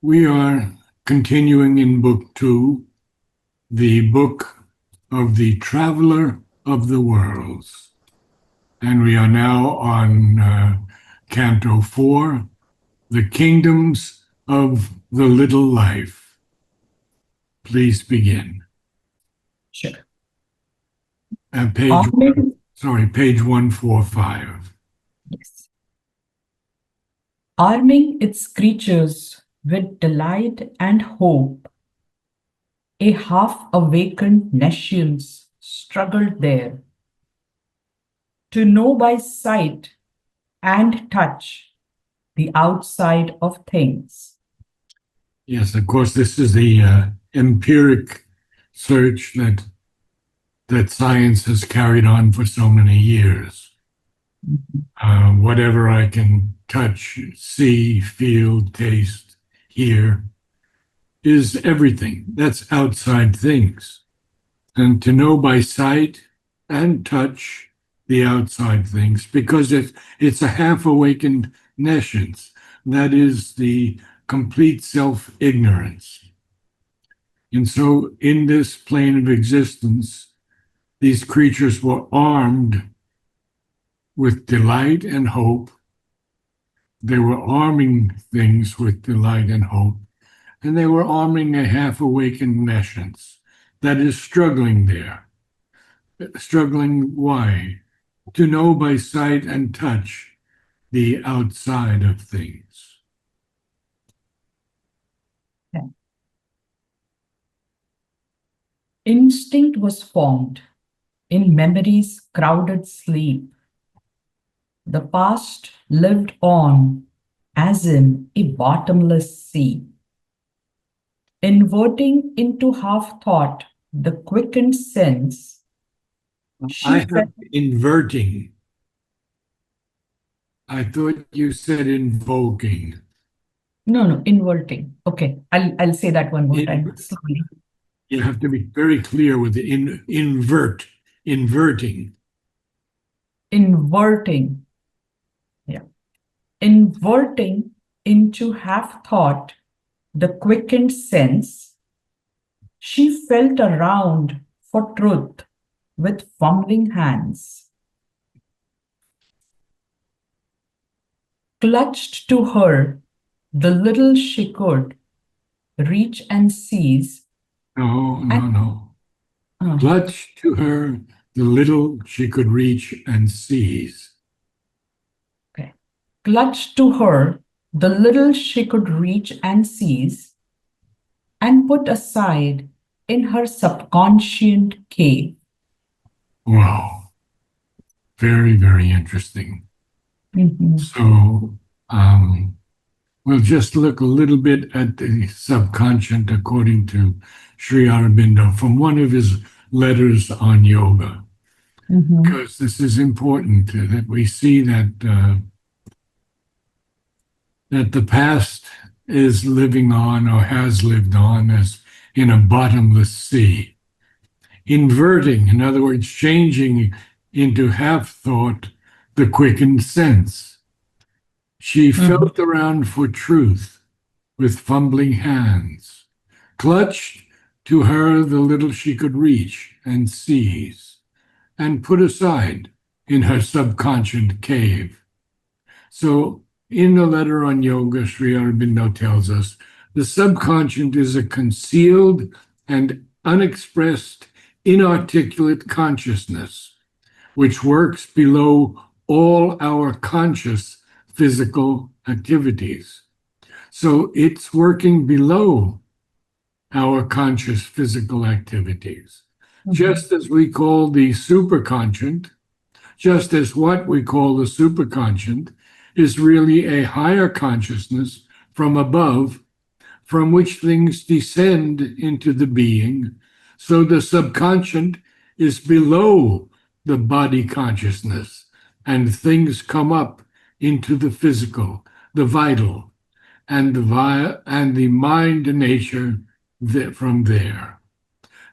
We are continuing in Book 2, the book of the Traveler of the Worlds. And we are now on Canto 4, the Kingdoms of the Little Life. Please begin. Sure. Page 145. Yes. Arming its creatures with delight and hope, a half-awakened nescience struggled there. To know by sight and touch the outside of things. Yes, of course, this is the empiric search that science has carried on for so many years. Whatever I can touch, see, feel, taste, hear is everything. That's outside things. And to know by sight and touch the outside things, because it's a half-awakened nescience. That is the complete self-ignorance. And so in this plane of existence, these creatures were armed with delight and hope. They were arming things with delight and hope, and they were arming a half-awakened nescience that is struggling there. Struggling why? To know by sight and touch the outside of things. Yeah. Instinct was formed in memory's crowded sleep. The past lived on as in a bottomless sea. Inverting into half-thought the quickened sense, I have inverting. I thought you said invoking. No, inverting. Okay, I'll say that one more time slowly. You have to be very clear with the inverting. Inverting. Yeah. Inverting into half-thought the quickened sense, she felt around for truth with fumbling hands. Clutched to her the little she could reach and seize. No. Clutched to her the little she could reach and seize. Okay. Clutched to her the little she could reach and seize, and put aside in her subconscient cave. Wow. Very, very interesting. So we'll just look a little bit at the subconscient according to Sri Aurobindo from one of his letters on yoga. Because this is important that we see that the past is living on or has lived on as in a bottomless sea. Inverting, in other words, changing into half-thought the quickened sense. She felt around for truth with fumbling hands, clutched to her the little she could reach and seize, and put aside in her subconscious cave. So in the letter on yoga, Sri Aurobindo tells us, the subconscious is a concealed and unexpressed, inarticulate consciousness, which works below all our conscious physical activities. So it's working below our conscious physical activities. Just as we call the superconscious, just as what we call the superconscious is really a higher consciousness from above, from which things descend into the being. So the subconscious is below the body consciousness, and things come up into the physical, the vital, and the mind nature from there.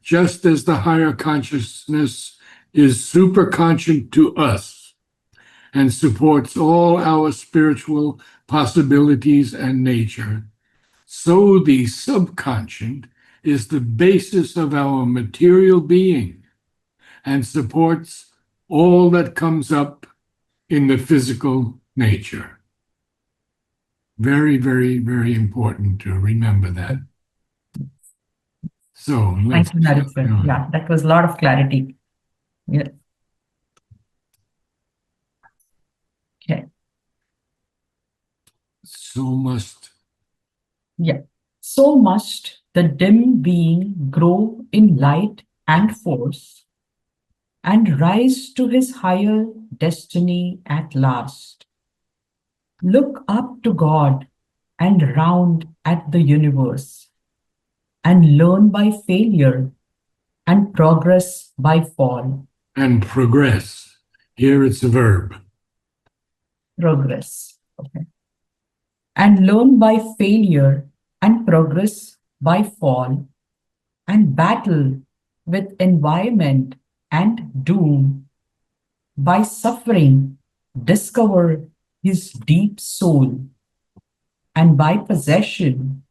Just as the higher consciousness is superconscious to us and supports all our spiritual possibilities and nature, So the subconscious is the basis of our material being and supports all that comes up in the physical nature. Very, very, very important to remember that. So let's Thank you, Narad, sir. carry on. Yeah, that was a lot of clarity. Yeah. Okay. So must Yeah. So must the dim being grow in light and force and rise to his higher destiny at last. Look up to God and round at the universe and learn by failure and progress by fall. and progress. Here it's a verb. Progress. Okay. And learn by failure and progress by fall and battle with environment and doom. By suffering, discover his deep soul, and by possession,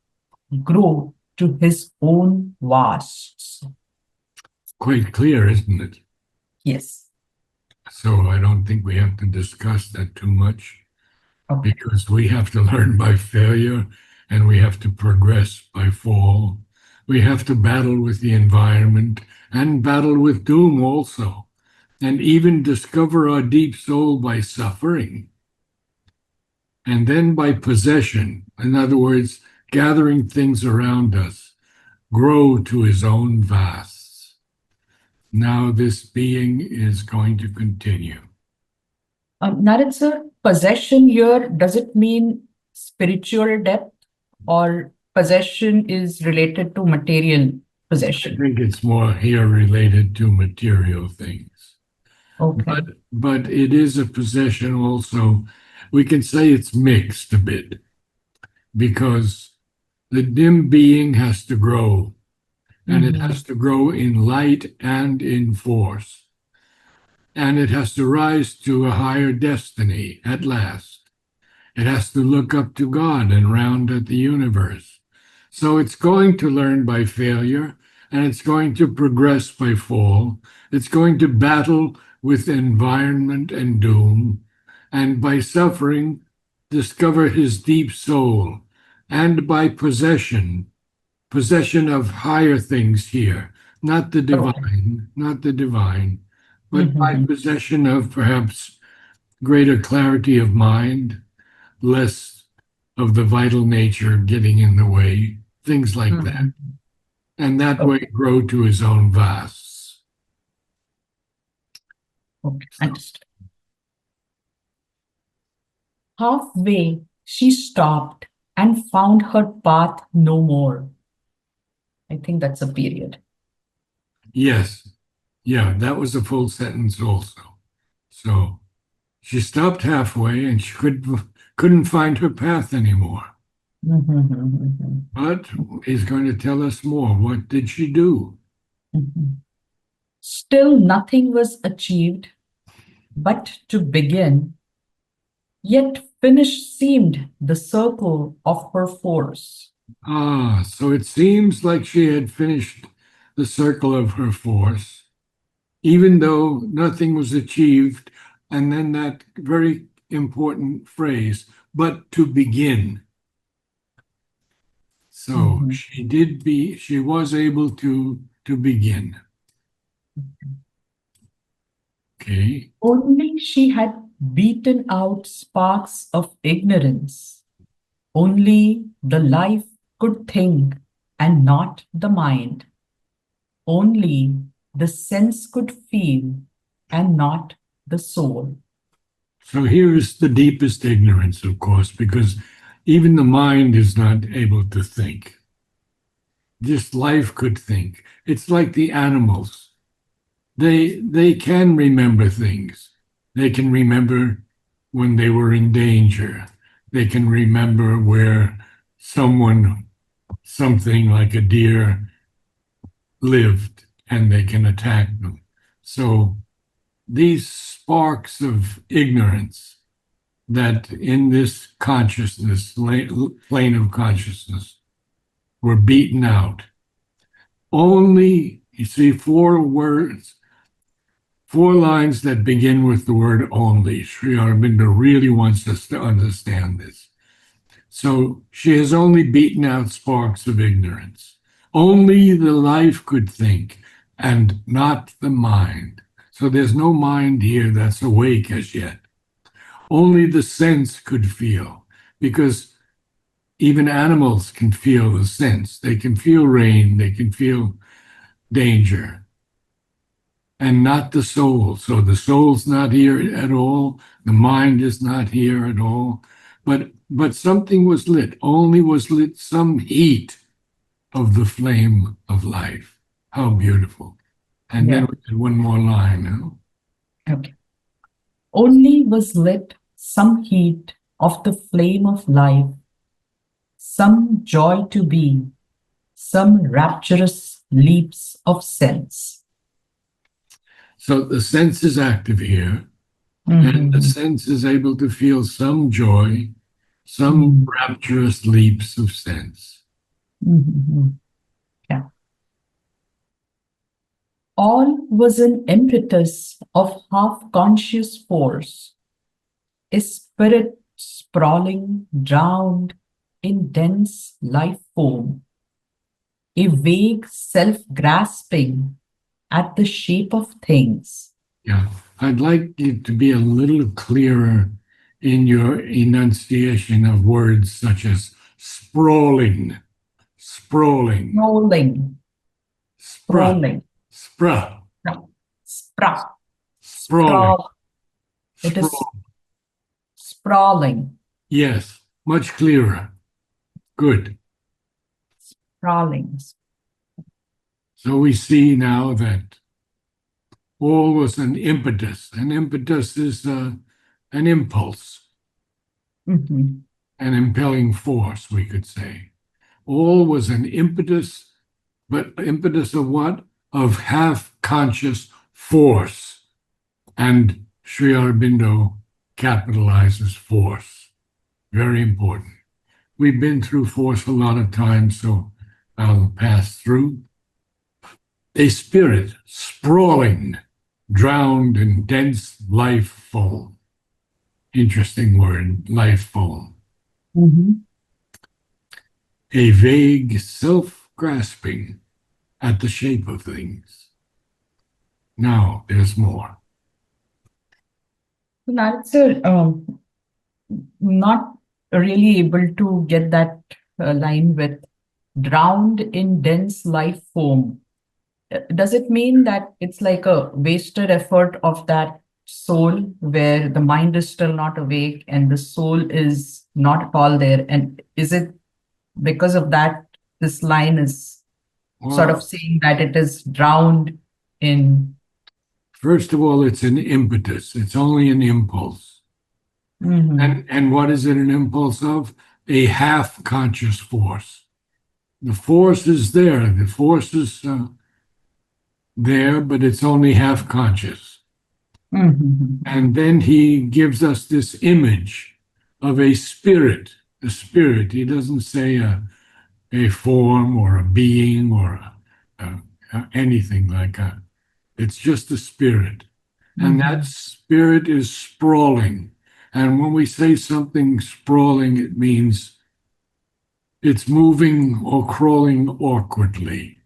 grow to his own vasts. Quite clear, isn't it? Yes. So I don't think we have to discuss that too much Okay. because we have to learn by failure and we have to progress by fall. We have to battle with the environment and battle with doom also, and even discover our deep soul by suffering. And then by possession, in other words, gathering things around us, grow to his own vasts. Now this being is going to continue. Narad sir, possession here, does it mean spiritual depth or possession is related to material I possession? think it's more here related to material things. Okay. But it is a possession also. We can say it's mixed a bit because the dim being has to grow, and it Mhm. has to grow in light and in force. And it has to rise to a higher destiny at last. It has to look up to God and round at the universe. So it's going to learn by failure and it's going to progress by fall. It's going to battle with environment and doom. And by suffering, discover his deep soul. And by possession of higher things here, not the Okay. divine, not the divine, but by Mhm. possession of perhaps greater clarity of mind, less of the vital nature getting in the way, things like that. Mhm. And that way Okay. grow to his own vasts. Okay. So, Understood. Halfway, she stopped and found her path no more. I think that's a period. yes, yeah, that was a full sentence also. So she stopped halfway and couldn't find her path anymore. Mhm. But he's going to tell us more. What did she do? Mhm. Still nothing was achieved, but to begin, yet finish seemed the circle of her force. Ah, so it seems like she had finished the circle of her force, even though nothing was achieved. And then that very important phrase, but to begin. So Mhm. she was able to begin. Okay. Only she had beaten out sparks of ignorance. Only the life could think and not the mind. Only the sense could feel and not the soul. So here is the deepest ignorance, of course, because even the mind is not able to think. Just life could think. It's like the animals. They can remember things. They can remember when they were in danger. They can remember where someone, something like a deer, lived, and they can attack them. So these sparks of ignorance that in this consciousness, plane of consciousness, were beaten out. Only, you see, four words, four lines that begin with the word only. Sri Aurobindo really wants us to understand this. So she has only beaten out sparks of ignorance. Only the life could think, and not the mind. So there's no mind here that's awake as yet. Only the sense could feel, because even animals can feel the sense. They can feel rain, they can feel danger, and not the soul. So the soul's not here at all. The mind is not here at all. But something was lit. Only was lit some heat of the flame of life. How beautiful. And then Yeah. we had one more line. Okay. Only was lit some heat of the flame of life, some joy to be, some rapturous leaps of sense. So the sense is active here, and the sense is able to feel some joy, some rapturous leaps of sense. Yeah. All was an impetus of half-conscious force, a spirit sprawling, drowned in dense life foam, a vague self-grasping at the shape of things. Yeah, I'd like you to be a little clearer in your enunciation of words such as sprawling, sprawling, Rolling, spra, rolling, spra, spra, sprawling, sprawl. It is sprawl. sprawling, Yes, much clearer. Good. sprawling. So we see now that all was an impetus. An impetus is an impulse, Mhm. an impelling force, we could say. All was an impetus, but impetus of what? Of half-conscious force. And Sri Aurobindo capitalizes force. Very important. We've been through force a lot of times, so I'll pass through. A spirit sprawling, drowned in dense life foam. Interesting word, life foam. Mhm. A vague self-grasping at the shape of things. Now there's more. Narad sir, not really able to get that line with drowned in dense life foam. Does it mean that it's like a wasted effort of that soul where the mind is still not awake and the soul is not at all there? And is it because of that this line is sort of Well, saying that it is drowned in? first of all, it's an impetus. It's only an impulse. Mhm. And what is it an impulse of? A half-conscious force. The force is there. The force is there, but it's only half-conscious. Mhm. And then he gives us this image of a spirit. A spirit. He doesn't say a form or a being or anything like that. It's just a spirit. And that Mhm. spirit is sprawling. And when we say something sprawling, it means it's moving or crawling awkwardly,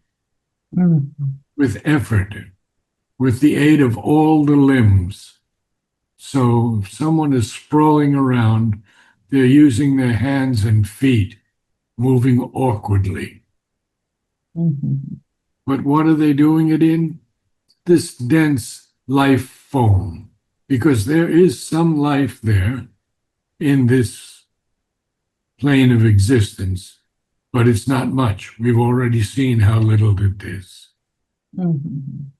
Mhm. with effort, with the aid of all the limbs. So if someone is sprawling around, they're using their hands and feet, moving awkwardly. Mhm. But what are they doing it in? This dense life foam, because there is some life there in this plane of existence, but it's not much. We've already seen how little it is. Mhm.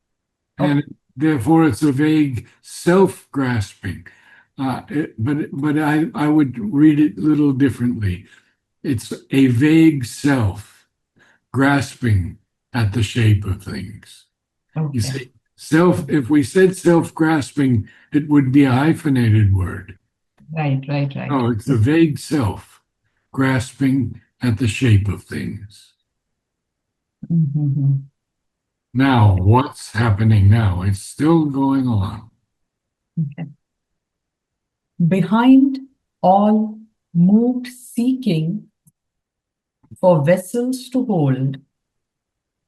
Okay. And therefore, it's a vague self grasping. But I would read it a little differently. It's a vague self grasping at the shape of things. You Okay. see, self, if we said self grasping, it would be a hyphenated word. Right, right, right. No, it's a vague self grasping at the shape of things. Mhm. Now, what's happening now? It's still going on. Okay. Behind all moved seeking for vessels to hold,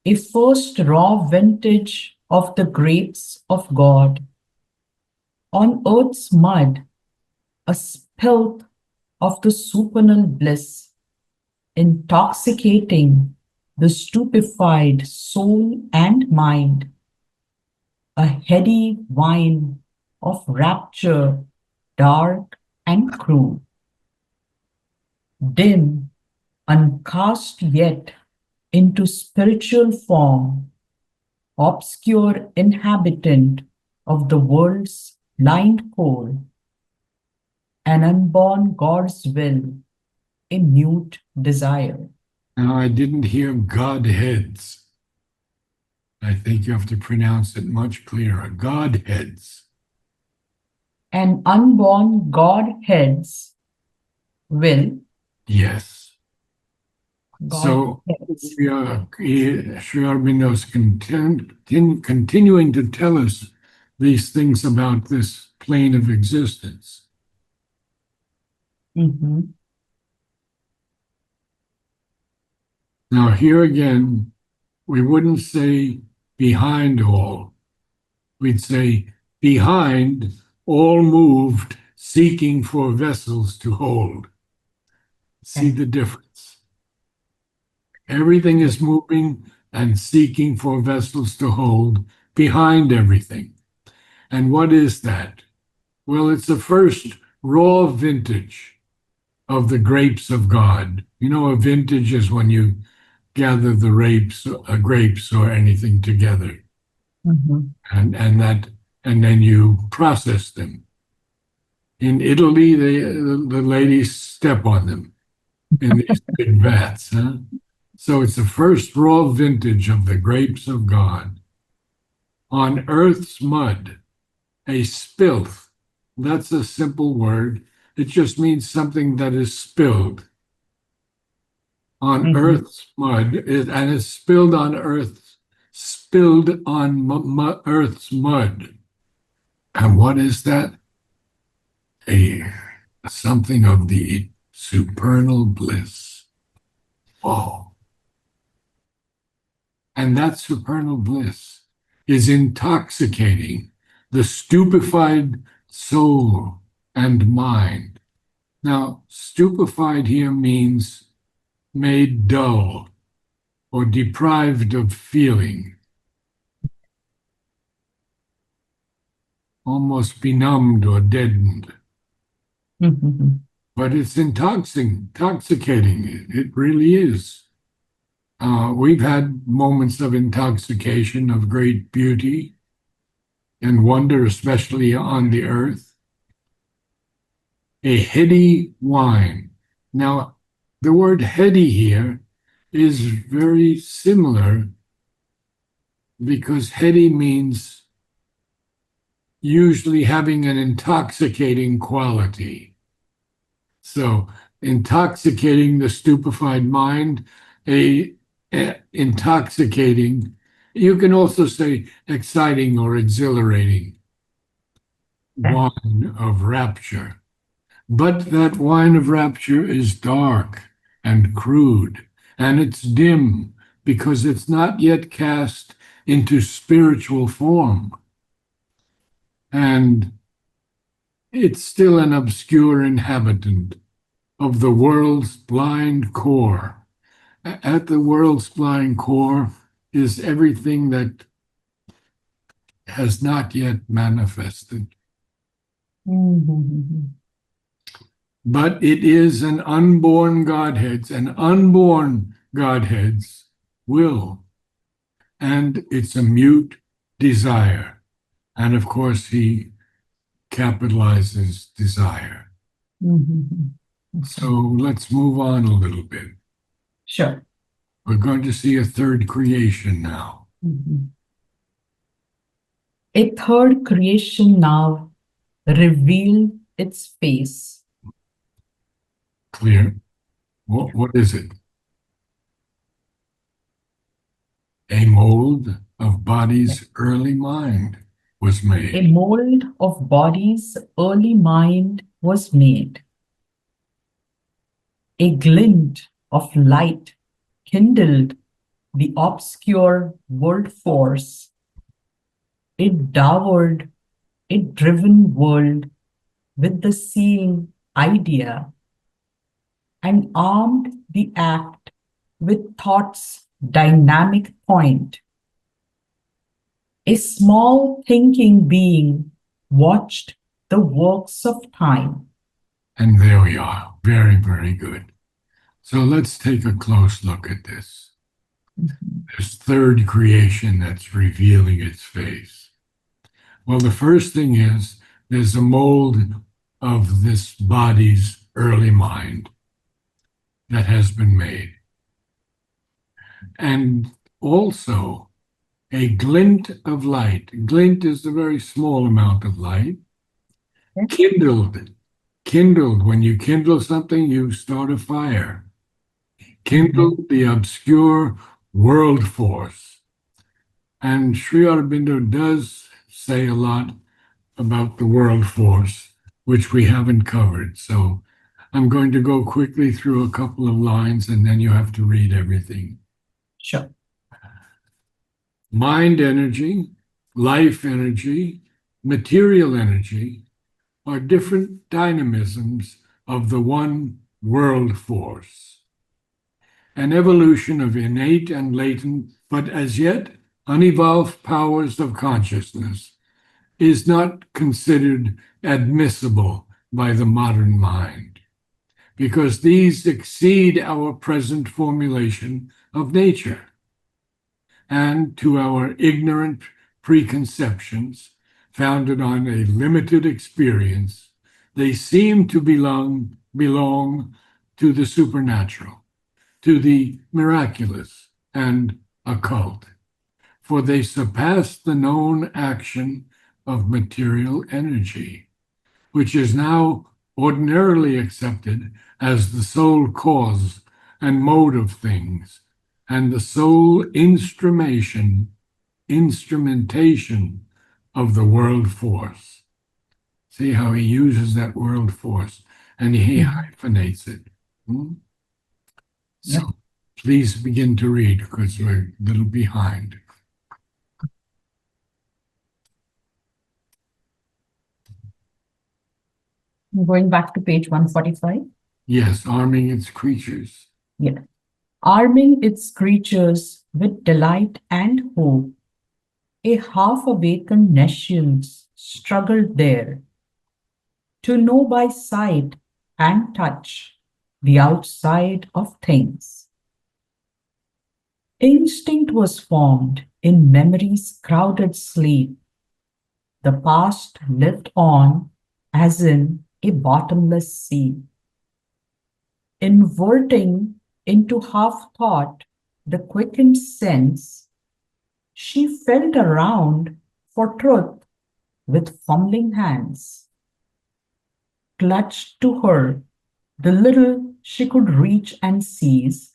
a first raw vintage of the grapes of God. On earth's mud, a spilth of the supernal bliss, intoxicating the stupefied soul and mind, a heady wine of rapture, dark and cruel, dim, uncast yet into spiritual form, obscure inhabitant of the world's blind core, an unborn God's will, a mute desire. Now, I didn't hear Godheads. I think you have to pronounce it much clearer. Godheads. An unborn Godhead's will, Yes. So Godheads. we are, Sri Aurobindo is continuing to tell us these things about this plane of existence. Mhm. Now, here again, we wouldn't say behind all. We'd say behind all moved, seeking for vessels to hold. See Okay. the difference. Everything is moving and seeking for vessels to hold behind everything. And what is that? Well, it's the first raw vintage of the grapes of God. You know, a vintage is when you gather the grapes or anything together, Mhm. and then you process them. In Italy, the ladies step on them in these big vats. Huh? So it's the first raw vintage of the grapes of God. On earth's mud, a spilth. That's a simple word. It just means something that is spilled on Mhm. earth's mud, and it's spilled on earth's mud. And what is that? A something of the supernal bliss. Oh, and that supernal bliss is intoxicating the stupefied soul and mind. Now, stupefied here means made dull or deprived of feeling, almost benumbed or deadened. Mhm. But it's intoxicating. It really is. We've had moments of intoxication of great beauty and wonder, especially on the earth. A heady wine. Now, the word heady here is very similar because heady means usually having an intoxicating quality. So, intoxicating the stupefied mind, a intoxicating, you can also say exciting or exhilarating Okay. wine of rapture. But that wine of rapture is dark and crude, and it's dim because it's not yet cast into spiritual form. And it's still an obscure inhabitant of the world's blind core. At the world's blind core is everything that has not yet manifested. Mhm. But it is an unborn Godhead's will, and it's a mute desire. And of course, he capitalizes desire. Mhm. So Okay. let's move on a little bit. Sure. We're going to see a third creation now. Mhm. A third creation now revealed its face. Clear? What is it? A mold of body's early mind was A made, mold of body's early mind was made. A glint of light kindled the obscure world force. It devoured a driven world with the seeing idea and armed the act with thought's dynamic point. A small thinking being watched the works of time. and there we are. Very, very good. So let's take a close look at this. This third creation that's revealing its face. Well, the first thing is there's a mold of this body's early mind that has been made. And also a glint of light. Glint is a very small amount of light. Kindled. Kindled. When you kindle something, you start a fire. Kindled the obscure world force. And Sri Aurobindo does say a lot about the world force, which we haven't covered. So I'm going to go quickly through a couple of lines and then you have to read everything. Sure. Mind energy, life energy, material energy are different dynamisms of the one world force, an evolution of innate and latent, but as yet unevolved powers of consciousness is not considered admissible by the modern mind, because these exceed our present formulation of nature. And to our ignorant preconceptions, founded on a limited experience, they seem to belong to the supernatural, to the miraculous and occult, for they surpass the known action of material energy, which is now ordinarily accepted as the sole cause and mode of things, and the sole instrumentation of the world force. See how he uses that world force and he hyphenates it. So please begin to read because we're a little behind. Going back to page 145. Yes, arming its creatures. Yeah. Arming its creatures with delight and hope, a half-awakened nescience struggled there to know by sight and touch the outside of things. Instinct was formed in memory's crowded sleep. The past lived on as in a bottomless sea. Inverting into half-thought the quickened sense, she felt around for truth with fumbling hands. Clutched to her the little she could reach and seize,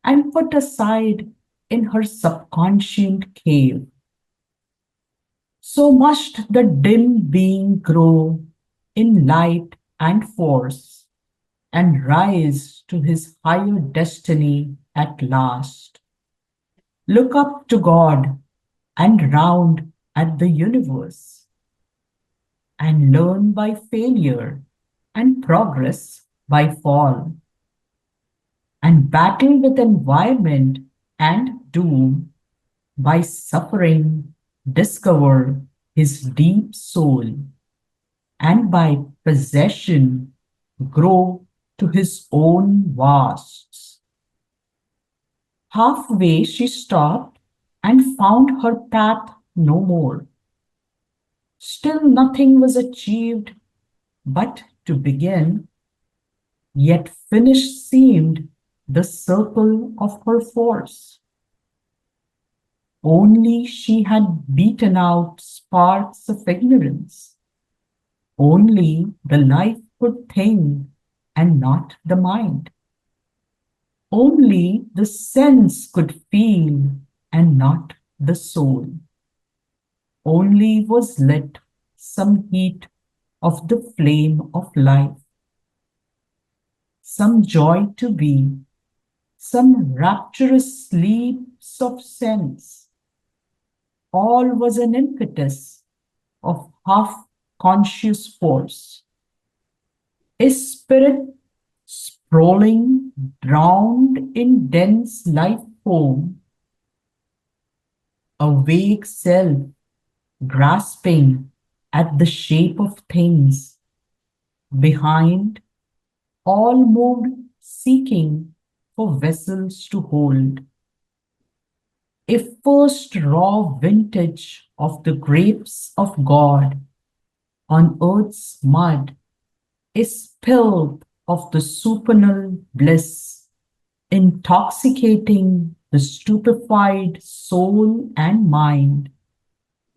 and put aside in her subconscient cave. So must the dim being grow in light and force, and rise to his higher destiny at last. Look up to God and round at the universe, and learn by failure and progress by fall, and battle with environment and doom by suffering, discover his deep soul, and by possession grow to his own vasts. Halfway she stopped and found her path no more. Still nothing was achieved but to begin, yet finished seemed the circle of her force. Only she had beaten out sparks of ignorance. Only the life could think and not the mind. Only the sense could feel and not the soul. Only was lit some heat of the flame of life, some joy to be, some rapturous sleeps of sense. All was an impetus of half-conscious force. A spirit sprawling, drowned in dense life foam, a vague self grasping at the shape of things. Behind, all moved seeking for vessels to hold. A first raw vintage of the grapes of God on earth's mud, a spill of the supernal bliss, intoxicating the stupefied soul and mind,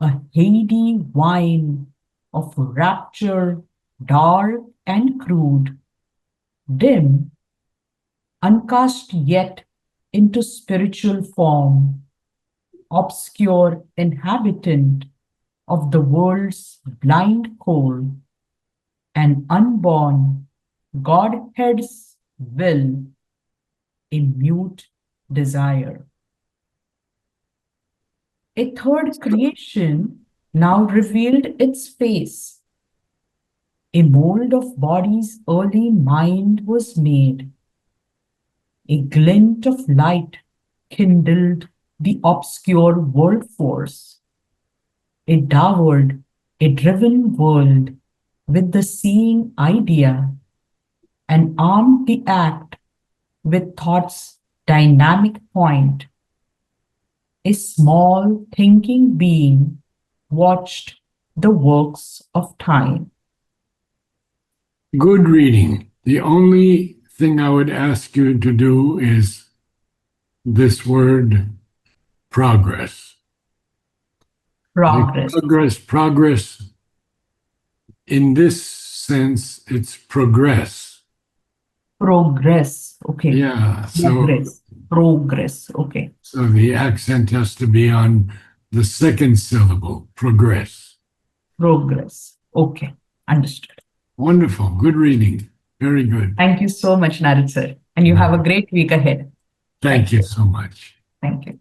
a heady wine of rapture, dark and crude, dim, uncast yet into spiritual form, obscure inhabitant of the world's blind core, an unborn Godhead's will, a mute desire. A third creation now revealed its face. A mold of body's early mind was made. A glint of light kindled the obscure world force. It devoured a driven world with the seeing idea and armed the act with thought's dynamic point. A small thinking being watched the works of time. Good reading. The only thing I would ask you to do is this word progress. Like Progress. progress. In this sense, it's progress. Progress. Okay. Yeah. Progress. Okay. So the accent has to be on the second syllable, progress. Progress. Okay. Understood. Wonderful. Good reading. Very good. Thank you so much, Narad sir. And you have a great week ahead. Thank you so much. Thank you.